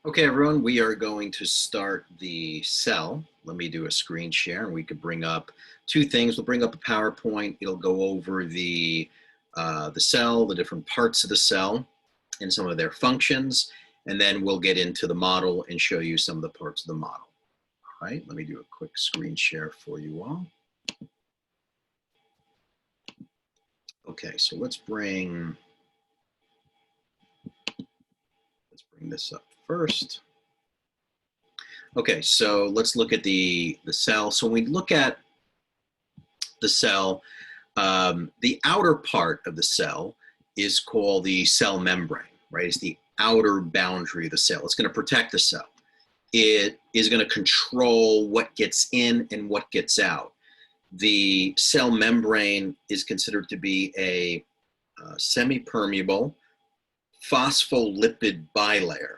Okay, everyone, we are going to start the cell. Let me do a screen share and we could bring up two things. We'll bring up a PowerPoint. It'll go over the cell, the different parts of the cell and some of their functions. And then we'll get into the model and show you some of the parts of the model. All right, let me do a quick screen share for you all. Okay, so let's bring this up first. Okay, so let's look at the cell. So when we look at the cell, the outer part of the cell is called the cell membrane, right? It's the outer boundary of the cell. It's going to protect the cell. It is going to control what gets in and what gets out. The cell membrane is considered to be a semi-permeable phospholipid bilayer.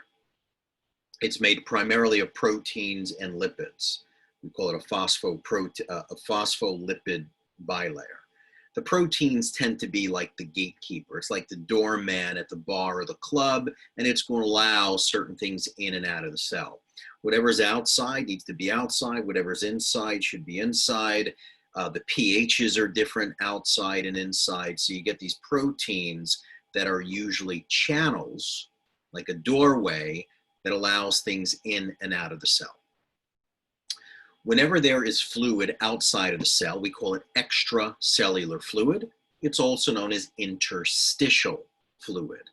It's made primarily of proteins and lipids. We call it a phospholipid bilayer. The proteins tend to be like the gatekeeper. It's like the doorman at the bar or the club, and it's going to allow certain things in and out of the cell. Whatever's outside needs to be outside. Whatever's inside should be inside. The pHs are different outside and inside. So you get these proteins that are usually channels, like a doorway, that allows things in and out of the cell. Whenever there is fluid outside of the cell, we call it extracellular fluid. It's also known as interstitial fluid.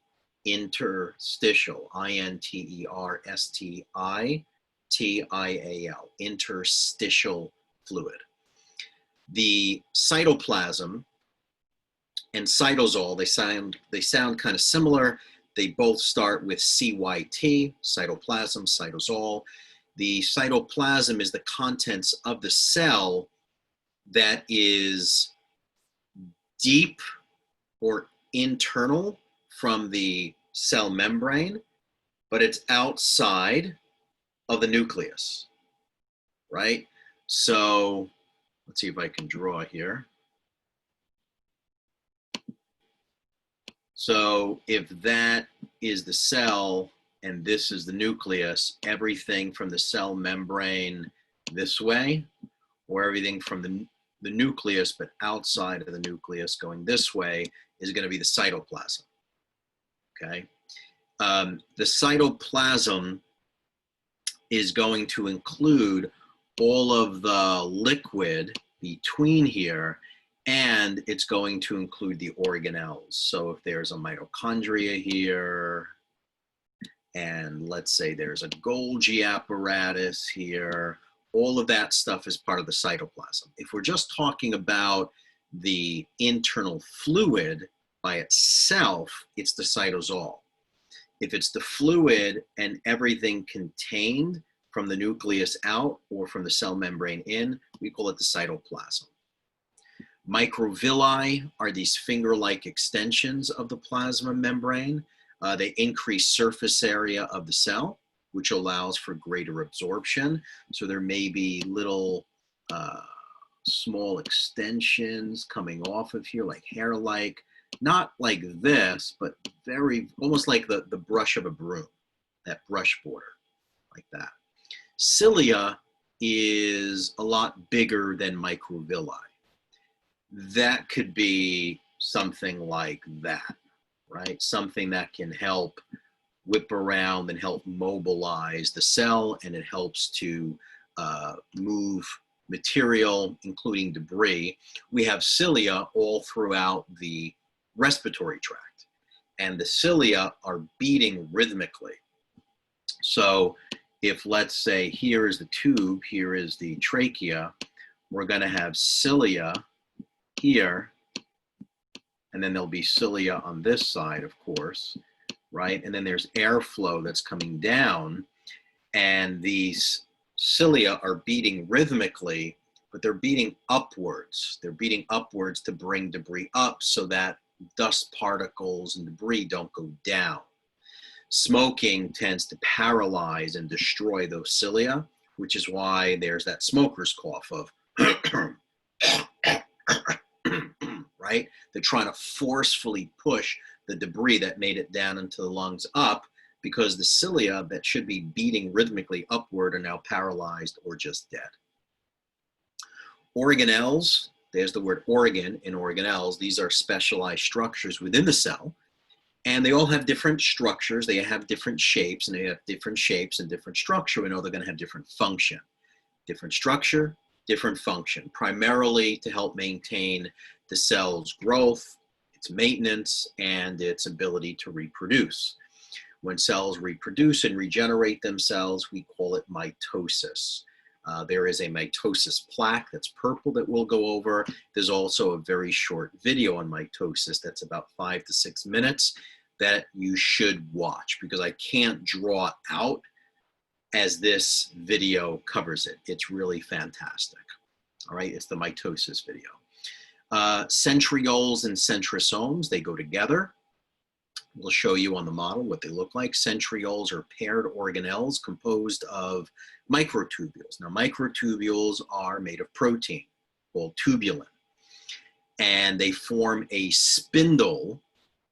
Interstitial, I-N-T-E-R-S-T-I-T-I-A-L, interstitial fluid. The cytoplasm and cytosol, they sound kind of similar. They both start with CYT, cytoplasm, cytosol. The cytoplasm is the contents of the cell that is deep or internal from the cell membrane, but it's outside of the nucleus, right? So let's see if I can draw here. So if that is the cell and this is the nucleus, everything from the cell membrane this way, or everything from the nucleus but outside of the nucleus going this way, is going to be the cytoplasm. Okay. The cytoplasm is going to include all of the liquid between here, and it's going to include the organelles. So if there's a mitochondria here, and let's say there's a Golgi apparatus here, all of that stuff is part of the cytoplasm. If we're just talking about the internal fluid by itself, it's the cytosol. If it's the fluid and everything contained from the nucleus out or from the cell membrane in, we call it the cytoplasm. Microvilli are these finger-like extensions of the plasma membrane. They increase surface area of the cell, which allows for greater absorption. So there may be little small extensions coming off of here, like hair-like, not like this, but very, almost like the brush of a broom, that brush border, like that. Cilia is a lot bigger than microvilli. That could be something like that, right? Something that can help whip around and help mobilize the cell, and it helps to move material, including debris. We have cilia all throughout the respiratory tract, and the cilia are beating rhythmically. So if, let's say, here is the tube, here is the trachea, we're going to have cilia here, and then there'll be cilia on this side, of course, right? And then there's airflow that's coming down, and these cilia are beating rhythmically, but they're beating upwards. They're beating upwards to bring debris up so that dust particles and debris don't go down. Smoking tends to paralyze and destroy those cilia, which is why there's that smoker's cough of right? They're trying to forcefully push the debris that made it down into the lungs up, because the cilia that should be beating rhythmically upward are now paralyzed or just dead. Organelles, there's the word organ in organelles. These are specialized structures within the cell, and they all have different structures. They have different shapes, and they have different shapes and different structure. We know they're going to have different function. Different structure, different function, primarily to help maintain the cell's growth, its maintenance, and its ability to reproduce. When cells reproduce and regenerate themselves, we call it mitosis. There is a mitosis plaque that's purple that we'll go over. There's also a very short video on mitosis that's about 5 to 6 minutes that you should watch, because I can't draw out as this video covers it. It's really fantastic. All right, it's the mitosis video. Centrioles and centrosomes, they go together. We'll show you on the model what they look like. Centrioles are paired organelles composed of microtubules. Now, microtubules are made of protein called tubulin, and they form a spindle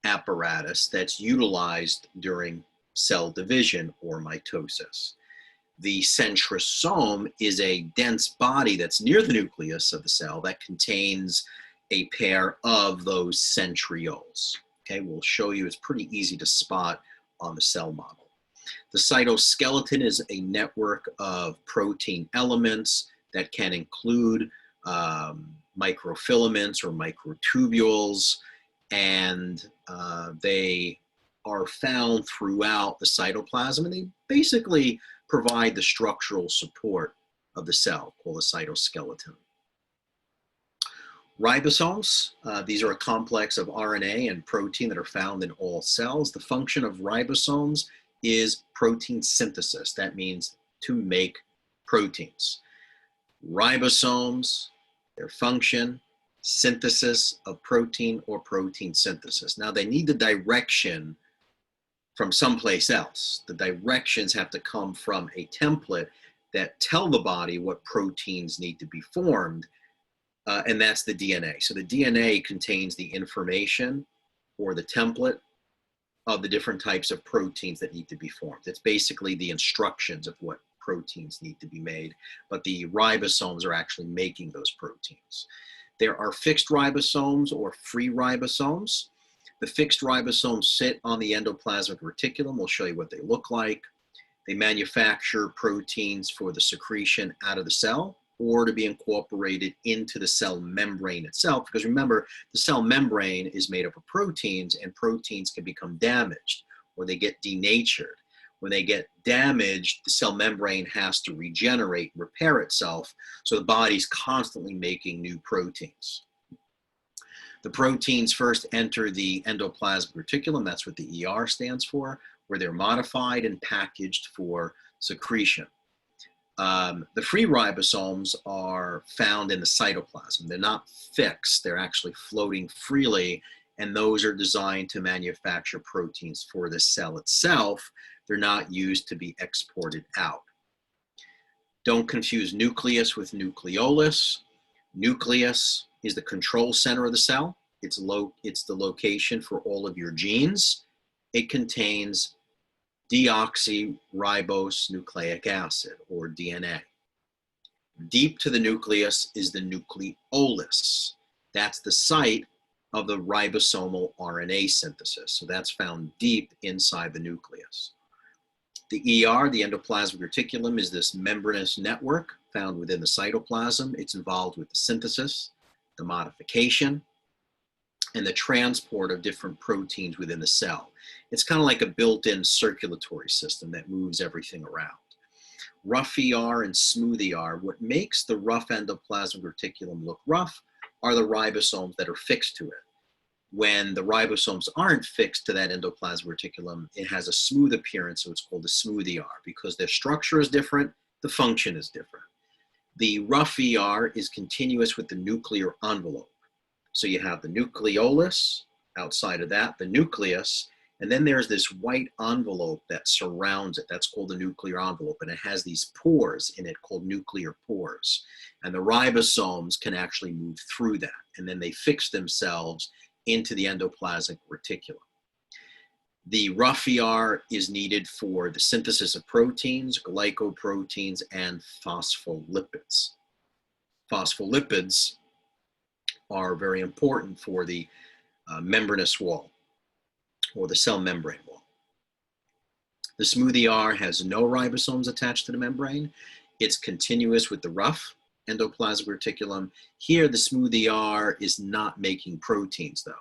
apparatus that's utilized during cell division or mitosis. The centrosome is a dense body that's near the nucleus of the cell that contains a pair of those centrioles. Okay, we'll show you, it's pretty easy to spot on the cell model. The cytoskeleton is a network of protein elements that can include microfilaments or microtubules, and they are found throughout the cytoplasm, and they basically provide the structural support of the cell, called the cytoskeleton. Ribosomes, these are a complex of RNA and protein that are found in all cells. The function of ribosomes is protein synthesis. That means to make proteins. Ribosomes, their function, synthesis of protein or protein synthesis. Now, they need the direction from someplace else. The directions have to come from a template that tell the body what proteins need to be formed, and that's the DNA. So the DNA contains the information or the template of the different types of proteins that need to be formed. It's basically the instructions of what proteins need to be made, but the ribosomes are actually making those proteins. There are fixed ribosomes or free ribosomes. The fixed ribosomes sit on the endoplasmic reticulum. We'll show you what they look like. They manufacture proteins for the secretion out of the cell or to be incorporated into the cell membrane itself. Because remember, the cell membrane is made up of proteins, and proteins can become damaged or they get denatured. When they get damaged, the cell membrane has to regenerate, repair itself. So the body's constantly making new proteins. The proteins first enter the endoplasmic reticulum, that's what the ER stands for, where they're modified and packaged for secretion. The free ribosomes are found in the cytoplasm. They're not fixed, they're actually floating freely, and those are designed to manufacture proteins for the cell itself. They're not used to be exported out. Don't confuse nucleus with nucleolus. Nucleus is the control center of the cell. It's the location for all of your genes. It contains deoxyribose nucleic acid, or DNA. Deep to the nucleus is the nucleolus. That's the site of the ribosomal RNA synthesis. So that's found deep inside the nucleus. The ER, the endoplasmic reticulum, is this membranous network found within the cytoplasm. It's involved with the synthesis, the modification, and the transport of different proteins within the cell. It's kind of like a built-in circulatory system that moves everything around. Rough ER and smooth ER, what makes the rough endoplasmic reticulum look rough are the ribosomes that are fixed to it. When the ribosomes aren't fixed to that endoplasmic reticulum, it has a smooth appearance, so it's called a smooth ER. Because their structure is different, the function is different. The rough ER is continuous with the nuclear envelope. So you have the nucleolus, outside of that, the nucleus, and then there's this white envelope that surrounds it. That's called the nuclear envelope, and it has these pores in it called nuclear pores. And the ribosomes can actually move through that, and then they fix themselves into the endoplasmic reticulum. The rough ER is needed for the synthesis of proteins, glycoproteins, and phospholipids. Phospholipids are very important for the membranous wall or the cell membrane wall. The smooth ER has no ribosomes attached to the membrane. It's continuous with the rough endoplasmic reticulum. Here, the smooth ER is not making proteins, though.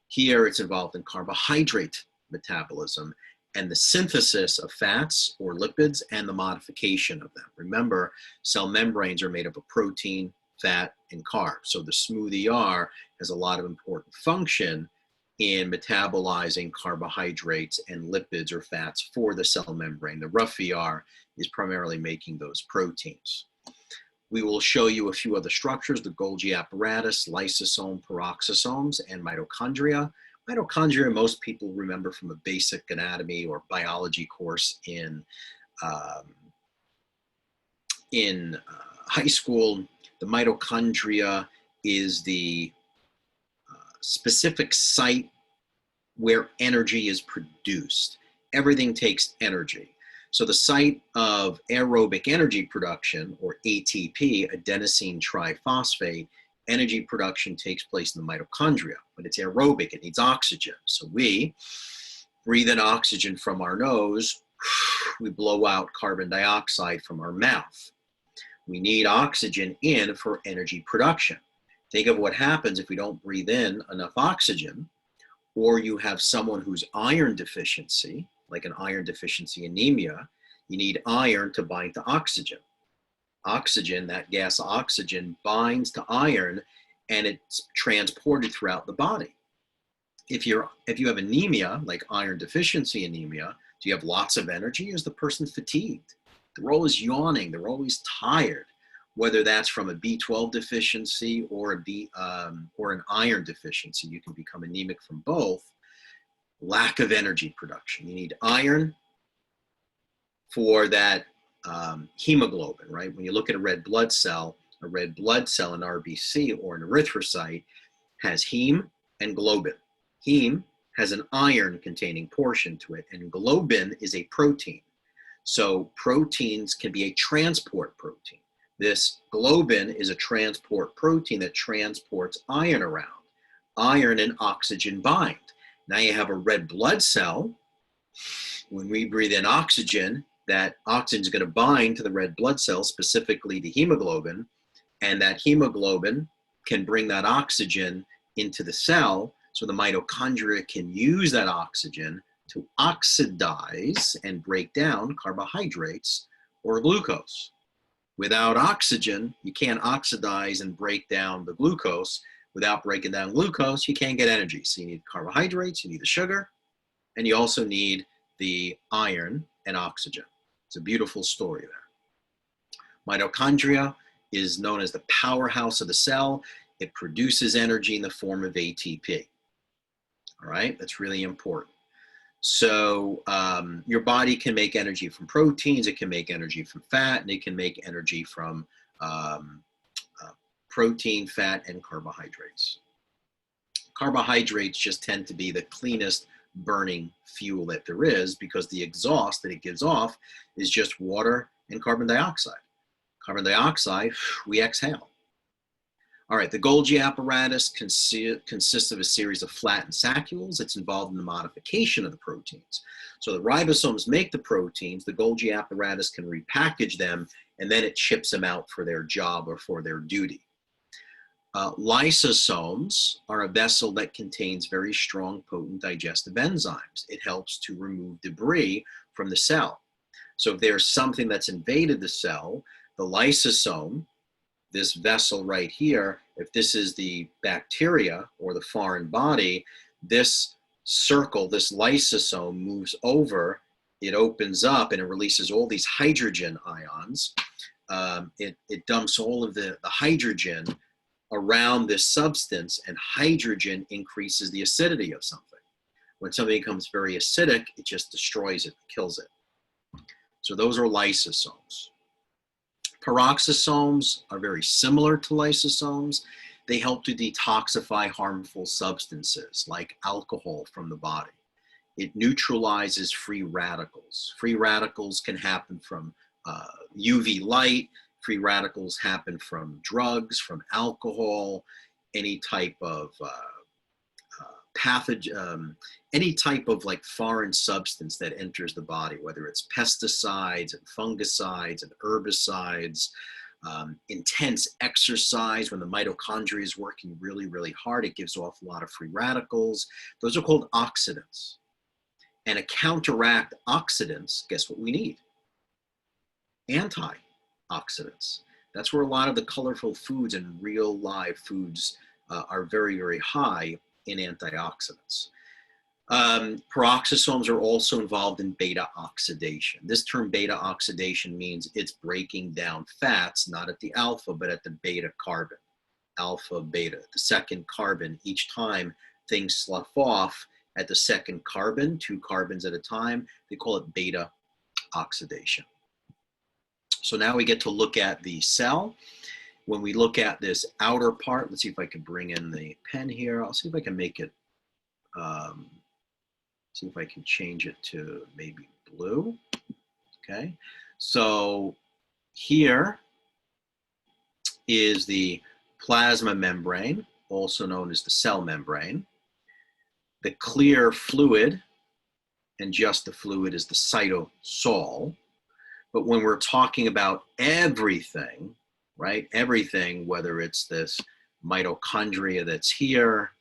Here, it's involved in carbohydrate metabolism and the synthesis of fats or lipids and the modification of them. Remember, cell membranes are made up of protein, fat, and carbs. So the smooth ER has a lot of important function in metabolizing carbohydrates and lipids or fats for the cell membrane. The rough ER is primarily making those proteins. We will show you a few other structures: the Golgi apparatus, lysosome, peroxisomes, and mitochondria. Mitochondria, most people remember from a basic anatomy or biology course in high school. The mitochondria is the specific site where energy is produced. Everything takes energy. So the site of aerobic energy production, or ATP, adenosine triphosphate, energy production takes place in the mitochondria, but it's aerobic, it needs oxygen. So we breathe in oxygen from our nose, we blow out carbon dioxide from our mouth. We need oxygen in for energy production. Think of what happens if we don't breathe in enough oxygen, or you have someone who's iron deficiency, like an iron deficiency anemia. You need iron to bind to oxygen. Oxygen, that gas oxygen, binds to iron and it's transported throughout the body. If you have anemia, like iron deficiency anemia, do you have lots of energy? Is the person fatigued? They're always yawning, they're always tired, whether that's from a B12 deficiency or an iron deficiency. You can become anemic from both. Lack of energy production. You need iron for that hemoglobin, right? When you look at a red blood cell, an RBC or an erythrocyte has heme and globin. Heme has an iron-containing portion to it, and globin is a protein. So proteins can be a transport protein. This globin is a transport protein that transports iron around. Iron and oxygen bind. Now you have a red blood cell. When we breathe in oxygen, that oxygen is going to bind to the red blood cell, specifically to hemoglobin, and that hemoglobin can bring that oxygen into the cell, so the mitochondria can use that oxygen to oxidize and break down carbohydrates or glucose. Without oxygen, you can't oxidize and break down the glucose. Without breaking down glucose, you can't get energy. So you need carbohydrates, you need the sugar, and you also need the iron and oxygen. It's a beautiful story there. Mitochondria is known as the powerhouse of the cell. It produces energy in the form of ATP. All right, that's really important. So your body can make energy from proteins, it can make energy from fat, and it can make energy from protein, fat, and carbohydrates. Carbohydrates just tend to be the cleanest burning fuel that there is, because the exhaust that it gives off is just water and carbon dioxide. Carbon dioxide, we exhale. All right, the Golgi apparatus consists of a series of flattened saccules. It's involved in the modification of the proteins. So the ribosomes make the proteins, the Golgi apparatus can repackage them, and then it ships them out for their job or for their duty. Lysosomes are a vessel that contains very strong, potent digestive enzymes. It helps to remove debris from the cell. So if there's something that's invaded the cell, the lysosome, this vessel right here, if this is the bacteria or the foreign body, this circle, this lysosome moves over, it opens up and it releases all these hydrogen ions. It dumps all of the hydrogen around this substance, and hydrogen increases the acidity of something. When something becomes very acidic, it just destroys it, kills it. So those are lysosomes. Peroxisomes are very similar to lysosomes. They help to detoxify harmful substances like alcohol from the body. It neutralizes free radicals. Free radicals can happen from UV light. Free radicals happen from drugs, from alcohol, any type of pathogen, any type of like foreign substance that enters the body, whether it's pesticides and fungicides and herbicides, intense exercise when the mitochondria is working really, really hard, it gives off a lot of free radicals. Those are called oxidants. And to counteract oxidants, guess what we need? Antioxidants. That's where a lot of the colorful foods and real live foods are very, very high in antioxidants. Peroxisomes are also involved in beta oxidation. This term beta oxidation means it's breaking down fats, not at the alpha, but at the beta carbon. Alpha, beta, the second carbon. Each time things slough off at the second carbon, 2 carbons at a time, they call it beta oxidation. So now we get to look at the cell. When we look at this outer part, let's see if I can bring in the pen here. I'll see if I can make it, see if I can change it to maybe blue. Okay, so here is the plasma membrane, also known as the cell membrane. The clear fluid, and just the fluid, is the cytosol. But when we're talking about everything, right? Everything, whether it's this mitochondria that's here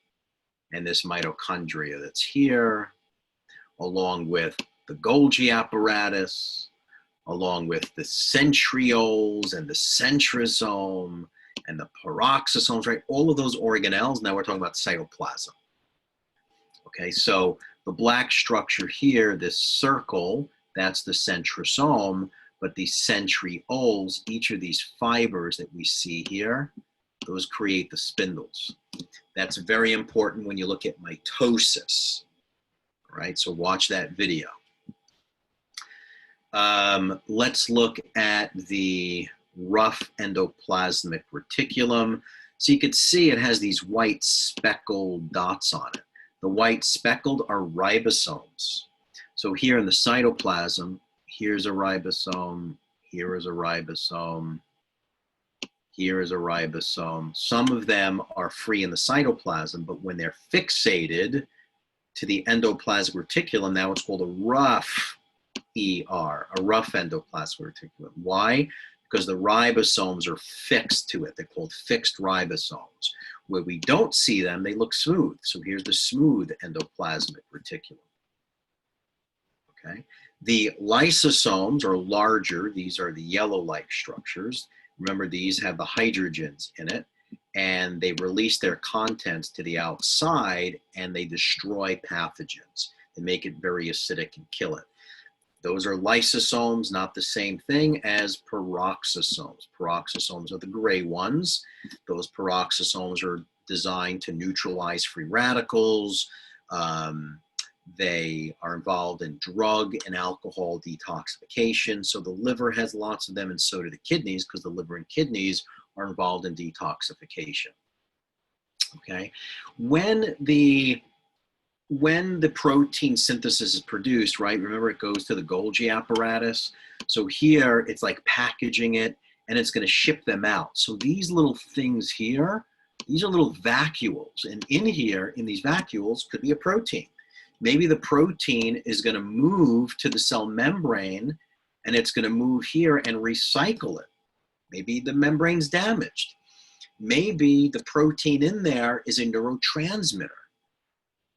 and this mitochondria that's here, along with the Golgi apparatus, along with the centrioles and the centrosome and the peroxisomes, right? All of those organelles, now we're talking about cytoplasm. Okay, so the black structure here, this circle, that's the centrosome, but the centrioles, each of these fibers that we see here, those create the spindles. That's very important when you look at mitosis, right? So watch that video. Let's look at the rough endoplasmic reticulum. So you could see it has these white speckled dots on it. The white speckled are ribosomes. So here in the cytoplasm, here's a ribosome, here is a ribosome, here is a ribosome. Some of them are free in the cytoplasm, but when they're fixated to the endoplasmic reticulum, now it's called a rough ER, a rough endoplasmic reticulum. Why? Because the ribosomes are fixed to it. They're called fixed ribosomes. Where we don't see them, they look smooth. So here's the smooth endoplasmic reticulum. Okay. The lysosomes are larger. These are the yellow-like structures. Remember, these have the hydrogens in it, and they release their contents to the outside, and they destroy pathogens. They make it very acidic and kill it. Those are lysosomes, not the same thing as peroxisomes. Peroxisomes are the gray ones. Those peroxisomes are designed to neutralize free radicals. They are involved in drug and alcohol detoxification. So the liver has lots of them, and so do the kidneys, because the liver and kidneys are involved in detoxification. Okay, when the protein synthesis is produced, right? Remember, it goes to the Golgi apparatus. So here it's like packaging it, and it's going to ship them out. So these little things here, these are little vacuoles, and in here, in these vacuoles, could be a protein. Maybe the protein is going to move to the cell membrane, and it's going to move here and recycle it. Maybe the membrane's damaged. Maybe the protein in there is a neurotransmitter.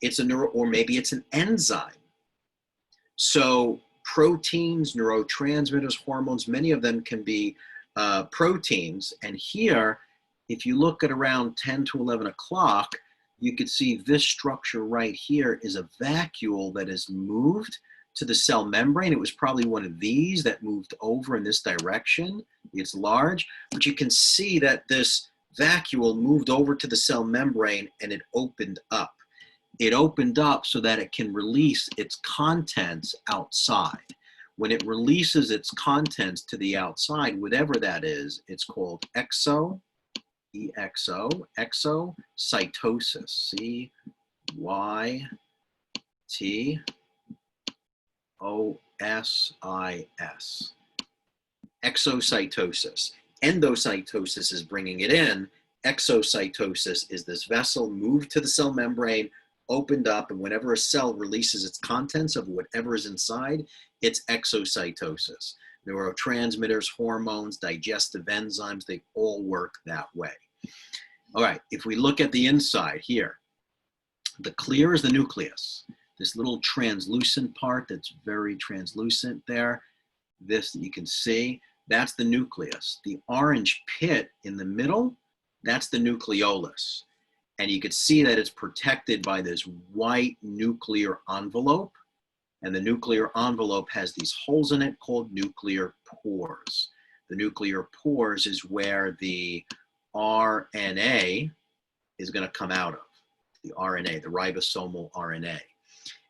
It's a or maybe it's an enzyme. So proteins, neurotransmitters, hormones, many of them can be proteins. And here, if you look at around 10 to 11 o'clock, you could see this structure right here is a vacuole that is moved to the cell membrane. It was probably one of these that moved over in this direction. It's large, but you can see that this vacuole moved over to the cell membrane and it opened up. It opened up so that it can release its contents outside. When it releases its contents to the outside, whatever that is, it's called exocytosis, C-Y-T-O-S-I-S. O-S-I-S. Exocytosis. Endocytosis is bringing it in. Exocytosis is this vessel moved to the cell membrane, opened up, and whenever a cell releases its contents of whatever is inside, it's exocytosis. Neurotransmitters, hormones, digestive enzymes, they all work that way. All right, if we look at the inside here, the clear is the nucleus. This little translucent part that's very translucent there, this you can see, that's the nucleus. The orange pit in the middle, that's the nucleolus. And you can see that it's protected by this white nuclear envelope. And the nuclear envelope has these holes in it called nuclear pores. The nuclear pores is where the RNA is going to come out of. The RNA, the ribosomal RNA.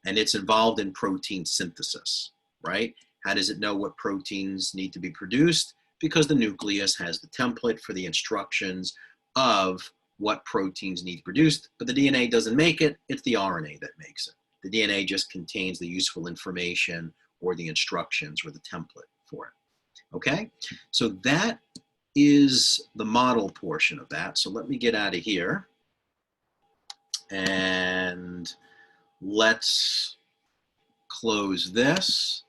And it's involved in protein synthesis, right? How does it know what proteins need to be produced? Because the nucleus has the template for the instructions of what proteins need produced, but the DNA doesn't make it, it's the RNA that makes it. The DNA just contains the useful information or the instructions or the template for it, okay? So that is the model portion of that. So let me get out of here and let's close this.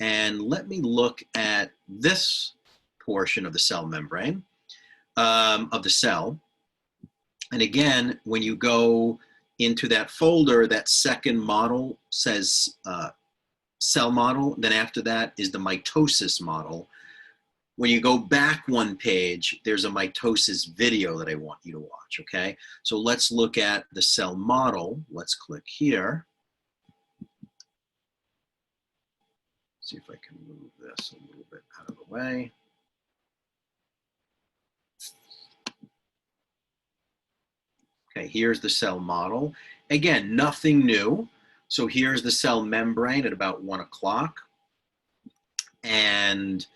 And let me look at this portion of the cell membrane, of the cell. And again, when you go into that folder, that second model says cell model. Then after that is the mitosis model. When you go back one page, there's a mitosis video that I want you to watch, okay? So let's look at the cell model. Let's click here. See if I can move this a little bit out of the way. Okay, here's the cell model. Again, nothing new. So here's the cell membrane at about 1 o'clock. And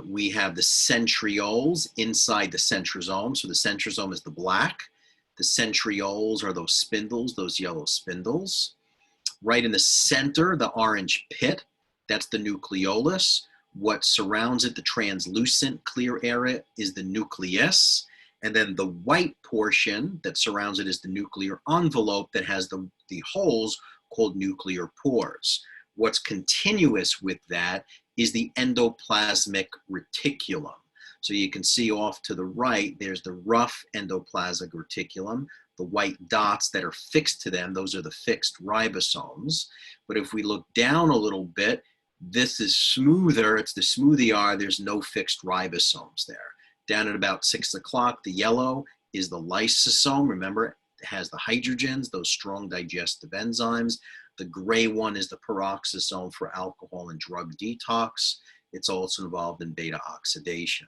we have the centrioles inside the centrosome. So the centrosome is the black. The centrioles are those spindles, those yellow spindles. Right in the center, the orange pit, that's the nucleolus. What surrounds it, the translucent clear area, is the nucleus. And then the white portion that surrounds it is the nuclear envelope that has the holes called nuclear pores. What's continuous with that is the endoplasmic reticulum. So you can see off to the right, there's the rough endoplasmic reticulum. The white dots that are fixed to them, those are the fixed ribosomes. But if we look down a little bit, this is smoother, it's the smooth ER, there's no fixed ribosomes there. Down at about 6 o'clock, the yellow is the lysosome. Remember, it has the hydrogens, those strong digestive enzymes. The gray one is the peroxisome for alcohol and drug detox. It's also involved in beta oxidation.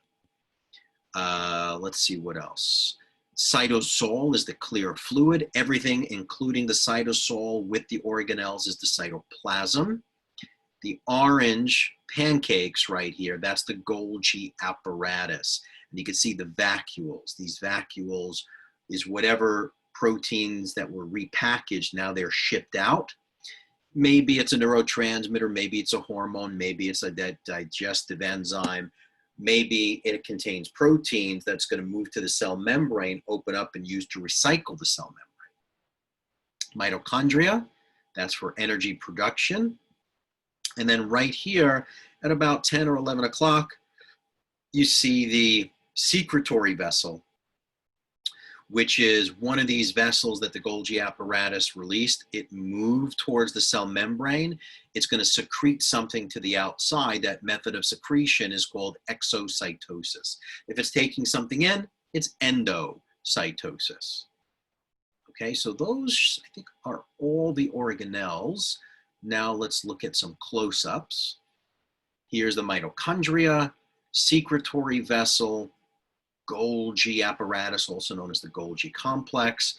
Let's see what else. Cytosol is the clear fluid. Everything, including the cytosol with the organelles, is the cytoplasm. The orange pancakes right here, that's the Golgi apparatus. And you can see the vacuoles. These vacuoles is whatever proteins that were repackaged, now they're shipped out. Maybe it's a neurotransmitter, maybe it's a hormone, maybe it's a digestive enzyme, maybe it contains proteins that's going to move to the cell membrane, open up, and use to recycle the cell membrane. Mitochondria, that's for energy production. And then right here at about 10 or 11 o'clock, you see the secretory vessel, which is one of these vessels that the Golgi apparatus released. It moved towards the cell membrane. It's going to secrete something to the outside. That method of secretion is called exocytosis. If it's taking something in, it's endocytosis. Okay, so those, I think, are all the organelles. Now let's look at some close-ups. Here's the mitochondria, secretory vessel, Golgi apparatus, also known as the Golgi complex.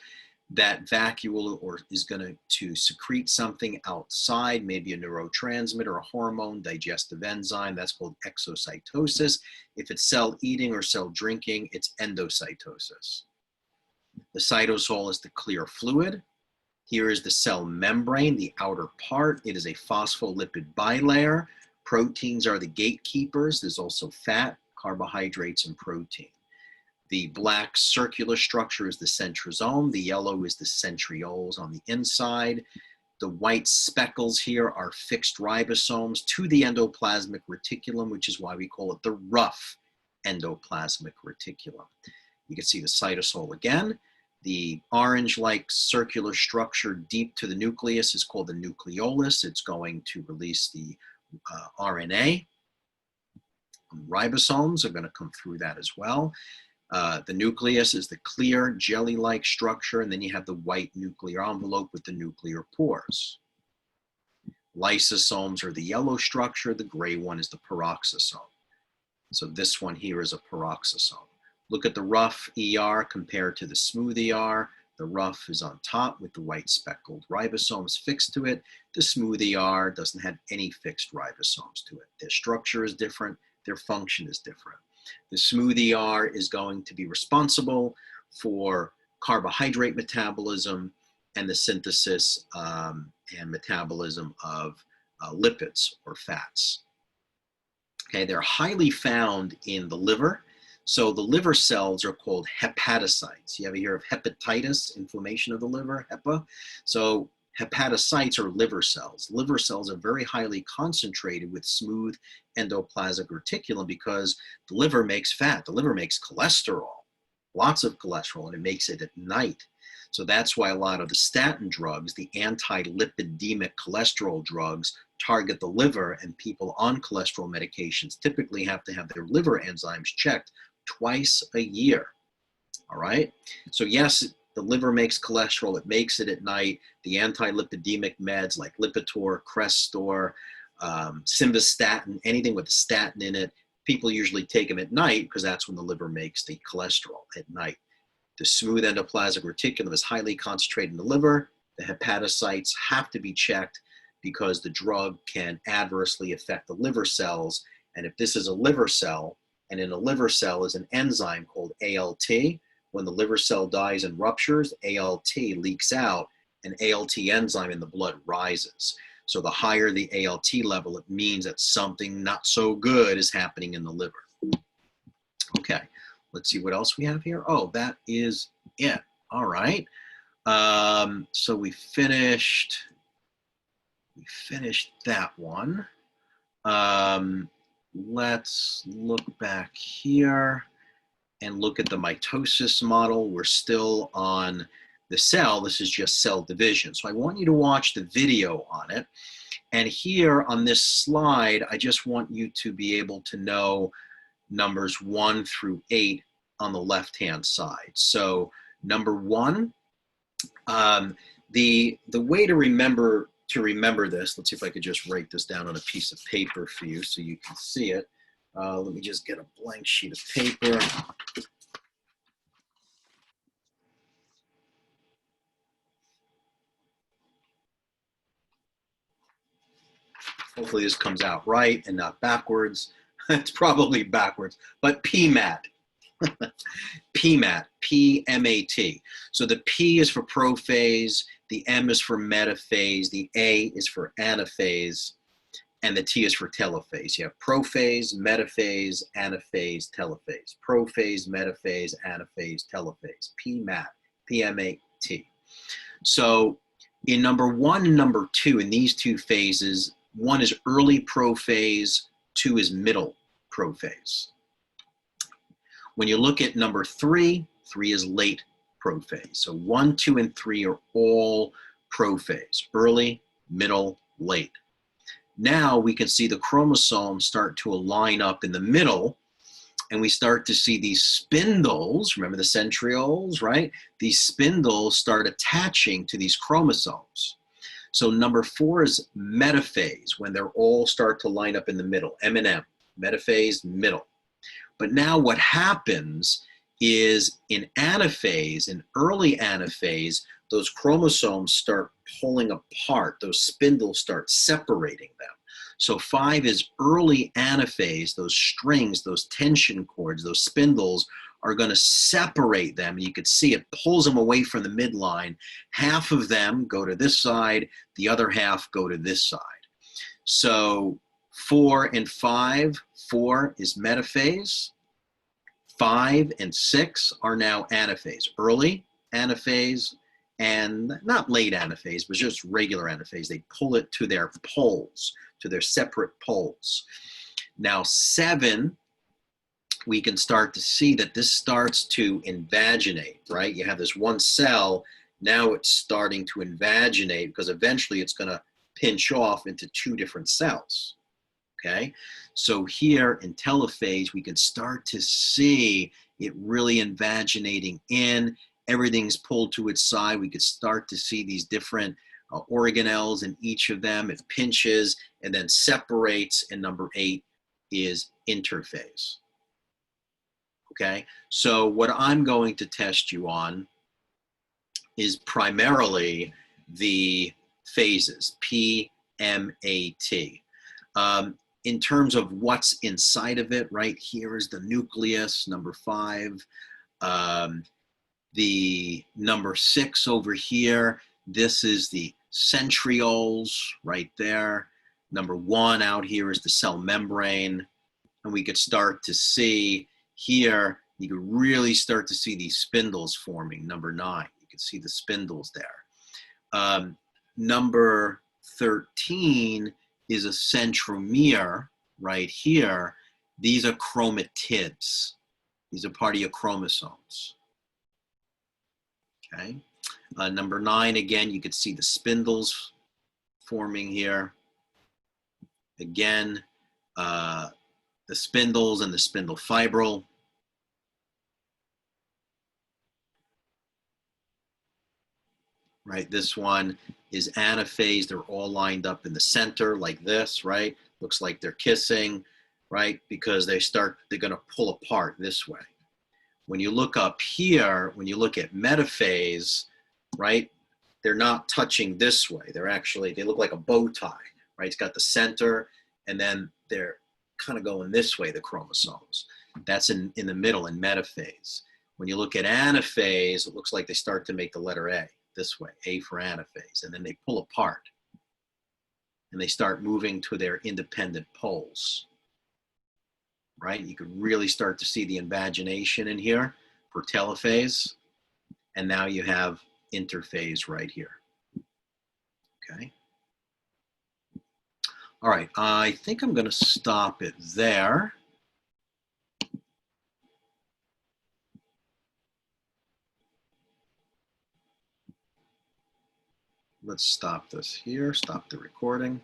That vacuole is going to secrete something outside, maybe a neurotransmitter, a hormone, digestive enzyme. That's called exocytosis. If it's cell eating or cell drinking, it's endocytosis. The cytosol is the clear fluid. Here is the cell membrane, the outer part. It is a phospholipid bilayer. Proteins are the gatekeepers. There's also fat, carbohydrates, and protein. The black circular structure is the centrosome. The yellow is the centrioles on the inside. The white speckles here are fixed ribosomes to the endoplasmic reticulum, which is why we call it the rough endoplasmic reticulum. You can see the cytosol again. The orange-like circular structure deep to the nucleus is called the nucleolus. It's going to release the RNA. Ribosomes are going to come through that as well. The nucleus is the clear jelly-like structure, and then you have the white nuclear envelope with the nuclear pores. Lysosomes are the yellow structure. The gray one is the peroxisome. So this one here is a peroxisome. Look at the rough ER compared to the smooth ER. The rough is on top with the white speckled ribosomes fixed to it. The smooth ER doesn't have any fixed ribosomes to it. Their structure is different. Their function is different. The smooth ER is going to be responsible for carbohydrate metabolism and the synthesis and metabolism of lipids or fats. Okay, they're highly found in the liver. So the liver cells are called hepatocytes. You ever hear of hepatitis, inflammation of the liver, HEPA? So hepatocytes are liver cells. Liver cells are very highly concentrated with smooth endoplasmic reticulum because the liver makes fat. The liver makes cholesterol, lots of cholesterol, and it makes it at night. So that's why a lot of the statin drugs, the anti-lipidemic cholesterol drugs, target the liver, and people on cholesterol medications typically have to have their liver enzymes checked twice a year. All right? So yes, the liver makes cholesterol, it makes it at night. The anti-lipidemic meds like Lipitor, Crestor, simvastatin, anything with a statin in it, people usually take them at night because that's when the liver makes the cholesterol, at night. The smooth endoplasmic reticulum is highly concentrated in the liver. The hepatocytes have to be checked because the drug can adversely affect the liver cells. And if this is a liver cell, and in a liver cell is an enzyme called ALT, when the liver cell dies and ruptures, ALT leaks out, and ALT enzyme in the blood rises. So the higher the ALT level, it means that something not so good is happening in the liver. Okay, let's see what else we have here. Oh, that is it. All right. So we finished that one. Let's look back here and look at the mitosis model. We're still on the cell. This is just cell division. So I want you to watch the video on it. And here on this slide, I just want you to be able to know numbers 1 through 8 on the left-hand side. So number 1, the way to remember this, let's see if I could just write this down on a piece of paper for you so you can see it. Let me just get a blank sheet of paper. Hopefully this comes out right and not backwards. It's probably backwards, but PMAT. PMAT, P-M-A-T. So the P is for prophase, the M is for metaphase, the A is for anaphase, and the T is for telophase. You have prophase, metaphase, anaphase, telophase. Prophase, metaphase, anaphase, telophase. PMAT, P-M-A-T. So in number 1 and number 2, in these two phases, 1 is early prophase, 2 is middle prophase. When you look at number 3, 3 is late prophase. So 1, 2, and 3 are all prophase, early, middle, late. Now we can see the chromosomes start to align up in the middle, and we start to see these spindles, remember the centrioles, right? These spindles start attaching to these chromosomes. So number 4 is metaphase, when they're all start to line up in the middle, M&M, metaphase, middle. But now what happens is in anaphase, in early anaphase, those chromosomes start pulling apart, those spindles start separating them. So 5 is early anaphase, those strings, those tension cords, those spindles are going to separate them. You can see it pulls them away from the midline. Half of them go to this side, the other half go to this side. So 4 and 5, 4 is metaphase. 5 and 6 are now anaphase, early anaphase, and not late anaphase, but just regular anaphase. They pull it to their poles, to their separate poles. Now 7, we can start to see that this starts to invaginate, right? You have this one cell, now it's starting to invaginate because eventually it's going to pinch off into 2 different cells, okay? So here in telophase, we can start to see it really invaginating in. Everything's pulled to its side. We could start to see these different organelles in each of them. It pinches and then separates, and number 8 is interphase. Okay, so what I'm going to test you on is primarily the phases, P, M, A, T. In terms of what's inside of it, right here is the nucleus, number 5. The number 6 over here, this is the centrioles right there. Number 1 out here is the cell membrane. And we could start to see here, you could really start to see these spindles forming, number 9. You can see the spindles there. Number 13 is a centromere right here. These are chromatids. These are part of your chromosomes. Okay. Number 9, again, you could see the spindles forming here. Again, the spindles and the spindle fibril. Right, this one is anaphase. They're all lined up in the center like this, right? Looks like they're kissing, right? Because they're going to pull apart this way. When you look up here, when you look at metaphase, right? They're not touching this way. They look like a bow tie, right? It's got the center, and then they're kind of going this way, the chromosomes. That's in the middle in metaphase. When you look at anaphase, it looks like they start to make the letter A this way, A for anaphase, and then they pull apart and they start moving to their independent poles, right? You could really start to see the invagination in here for telophase, and now you have interphase right here, okay? All right, I think I'm gonna stop it there. Let's stop this here, stop the recording.